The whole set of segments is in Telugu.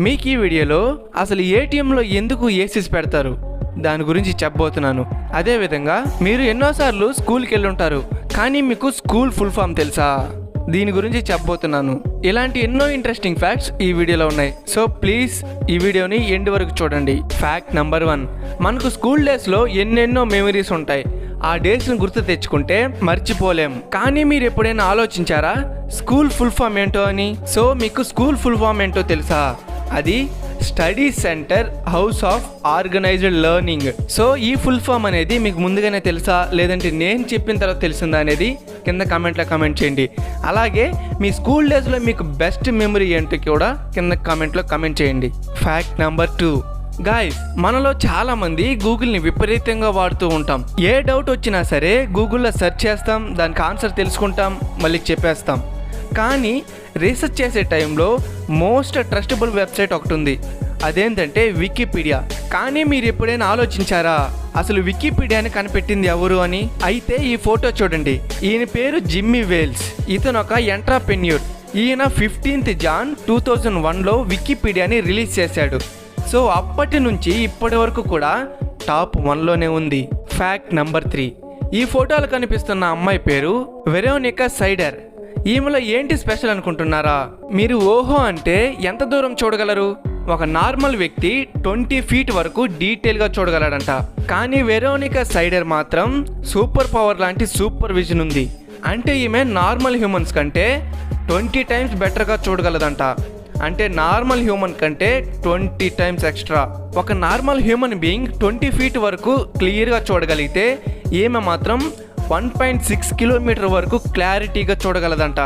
మీకు ఈ వీడియోలో అసలు ఏటీఎంలో ఎందుకు ఏసీస్ పెడతారు దాని గురించి చెప్పబోతున్నాను. అదేవిధంగా మీరు ఎన్నోసార్లు స్కూల్కి వెళ్ళి ఉంటారు, కానీ మీకు స్కూల్ ఫుల్ ఫామ్ తెలుసా? దీని గురించి చెప్పబోతున్నాను. ఇలాంటి ఎన్నో ఇంట్రెస్టింగ్ ఫ్యాక్ట్స్ ఈ వీడియోలో ఉన్నాయి. సో ప్లీజ్ ఈ వీడియోని ఎండ్ వరకు చూడండి. ఫ్యాక్ట్ నెంబర్ 1, మనకు స్కూల్ డేస్లో ఎన్నెన్నో మెమరీస్ ఉంటాయి. ఆ డేస్ని గుర్తు తెచ్చుకుంటే మర్చిపోలేం. కానీ మీరు ఎప్పుడైనా ఆలోచించారా స్కూల్ ఫుల్ ఫామ్ ఏంటో అని? సో మీకు స్కూల్ ఫుల్ ఫామ్ ఏంటో తెలుసా? అది study centre house of organised learning. So ఈ ఫుల్ ఫామ్ అనేది మీకు ముందుగానే తెలుసా, లేదంటే నేను చెప్పిన తర్వాత తెలిసిందా అనేది కింద కామెంట్లో కామెంట్ చేయండి. అలాగే మీ స్కూల్ డేస్లో మీకు బెస్ట్ మెమరీ ఏంటో కూడా కింద కామెంట్లో కామెంట్ చేయండి. ఫ్యాక్ట్ నెంబర్ 2, గాయ్స్, మనలో చాలా మంది గూగుల్ని విపరీతంగా వాడుతూ ఉంటాం. ఏ డౌట్ వచ్చినా సరే గూగుల్లో సెర్చ్ చేస్తాం, దానికి ఆన్సర్ తెలుసుకుంటాం, మళ్ళీ చెప్పేస్తాం. కానీ రీసెర్చ్ చేసే టైంలో మోస్ట్ ట్రస్టబుల్ వెబ్సైట్ ఒకటి ఉంది, అదేంటంటే వికీపీడియా. కానీ మీరు ఎప్పుడైనా ఆలోచించారా అసలు వికీపీడియాని కనిపెట్టింది ఎవరు అని? అయితే ఈ ఫోటో చూడండి. ఈయన పేరు జిమ్మీ వేల్స్. ఇతను ఒక ఎంట్రప్రెన్యూర్. ఈయన 15th Jan 2001లో వికీపీడియాని రిలీజ్ చేశాడు. సో అప్పటి నుంచి ఇప్పటి వరకు కూడా టాప్ 1లోనే ఉంది. ఫ్యాక్ట్ నెంబర్ 3, ఈ ఫోటోలో కనిపిస్తున్న అమ్మాయి పేరు వెరోనికా సైడర్. ఈమెలో ఏంటి స్పెషల్ అనుకుంటున్నారా? మీరు ఓహో అంటే ఎంత దూరం చూడగలరు? ఒక నార్మల్ వ్యక్తి 20 feet వరకు డీటెయిల్గా చూడగలడంట. కానీ వెరోనికా సైడర్ మాత్రం సూపర్ పవర్ లాంటి సూపర్ విజన్ ఉంది. అంటే ఈమె నార్మల్ హ్యూమన్స్ కంటే 20 times బెటర్గా చూడగలదంట. అంటే నార్మల్ హ్యూమన్ కంటే 20 times ఎక్స్ట్రా. ఒక నార్మల్ హ్యూమన్ బీయింగ్ 20 feet వరకు క్లియర్గా చూడగలిగితే ఈమె మాత్రం 1.6 kilometer వరకు క్లారిటీగా చూడగలదంట.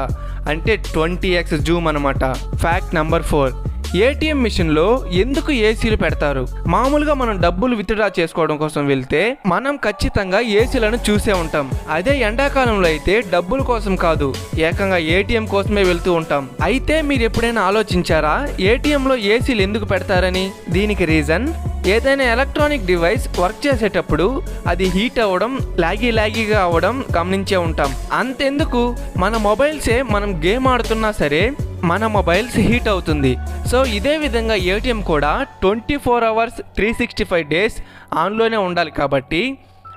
అంటే 20x జూమ్ అనమాట. ఫ్యాక్ట్ నెంబర్ 4, ఏటీఎం మిషన్లో ఎందుకు ఏసీలు పెడతారు? మామూలుగా మనం డబ్బులు విత్డ్రా చేసుకోవడం కోసం వెళ్తే మనం ఖచ్చితంగా ఏసీలను చూసే ఉంటాం. అదే ఎండాకాలంలో అయితే డబ్బుల కోసం కాదు, ఏకంగా ఏటీఎం కోసమే వెళ్తూ ఉంటాం. అయితే మీరు ఎప్పుడైనా ఆలోచించారా ఏటీఎంలో ఏసీలు ఎందుకు పెడతారని? దీనికి రీజన్, ఏదైనా ఎలక్ట్రానిక్ డివైస్ వర్క్ చేసేటప్పుడు అది హీట్ అవ్వడం, లాగీగా అవ్వడం గమనించే ఉంటాం. అంతెందుకు, మన మొబైల్సే మనం గేమ్ ఆడుతున్నా సరే మన మొబైల్స్ హీట్ అవుతుంది. సో ఇదే విధంగా ఏటీఎం కూడా 24 hours 365 days ఆన్లోనే ఉండాలి. కాబట్టి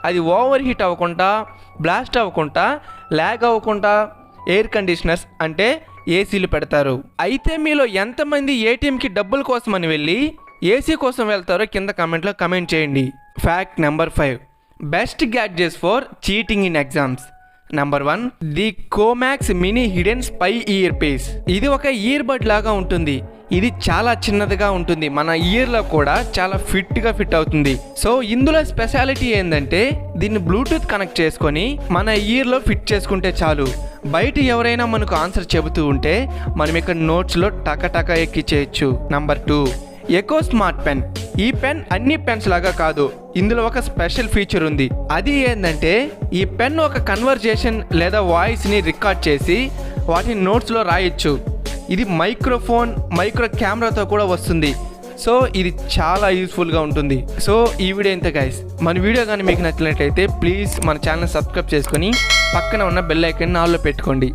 అది ఓవర్ హీట్ అవ్వకుండా, బ్లాస్ట్ అవ్వకుండా, ల్యాగ్ అవ్వకుండా ఎయిర్ కండిషనర్స్ అంటే ఏసీలు పెడతారు. అయితే మీలో ఎంతమంది ఏటీఎంకి డబ్బుల కోసమని వెళ్ళి ఏసీ కోసం వెళ్తారో కింద కామెంట్లో కామెంట్ చేయండి. Fact number 5, best gadgets for cheating in exams. Number 1, the Comax mini hidden spy earpiece. ఇది ఒక ఇయర్ బడ్ లాగా ఉంటుంది. ఇది చాలా చిన్నదిగా ఉంటుంది, మన ఇయర్లో కూడా చాలా ఫిట్గా ఫిట్ అవుతుంది. సో ఇందులో స్పెషాలిటీ ఏంటంటే దీన్ని బ్లూటూత్ కనెక్ట్ చేసుకొని మన ఇయర్లో ఫిట్ చేసుకుంటే చాలు. బయట ఎవరైనా మనకు ఆన్సర్ చెబుతూ ఉంటే మనం ఇక్కడ నోట్స్లో టక ఎక్కించేయచ్చు. Number 2, echo smart pen. ఈ పెన్ అన్ని పెన్స్ లాగా కాదు, ఇందులో ఒక స్పెషల్ ఫీచర్ ఉంది. అది ఏంటంటే ఈ పెన్ ఒక కన్వర్జేషన్ లేదా వాయిస్ని రికార్డ్ చేసి వాటిని నోట్స్లో రాయొచ్చు. ఇది మైక్రో కెమెరాతో కూడా వస్తుంది. సో ఇది చాలా యూస్ఫుల్గా ఉంటుంది. సో ఈ వీడియో ఇంతే గైస్. మన వీడియో కానీ మీకు నచ్చినట్లయితే ప్లీజ్ మన ఛానల్ సబ్స్క్రైబ్ చేసుకొని పక్కన ఉన్న బెల్ ఐకాన్ ఆన్లో పెట్టుకోండి.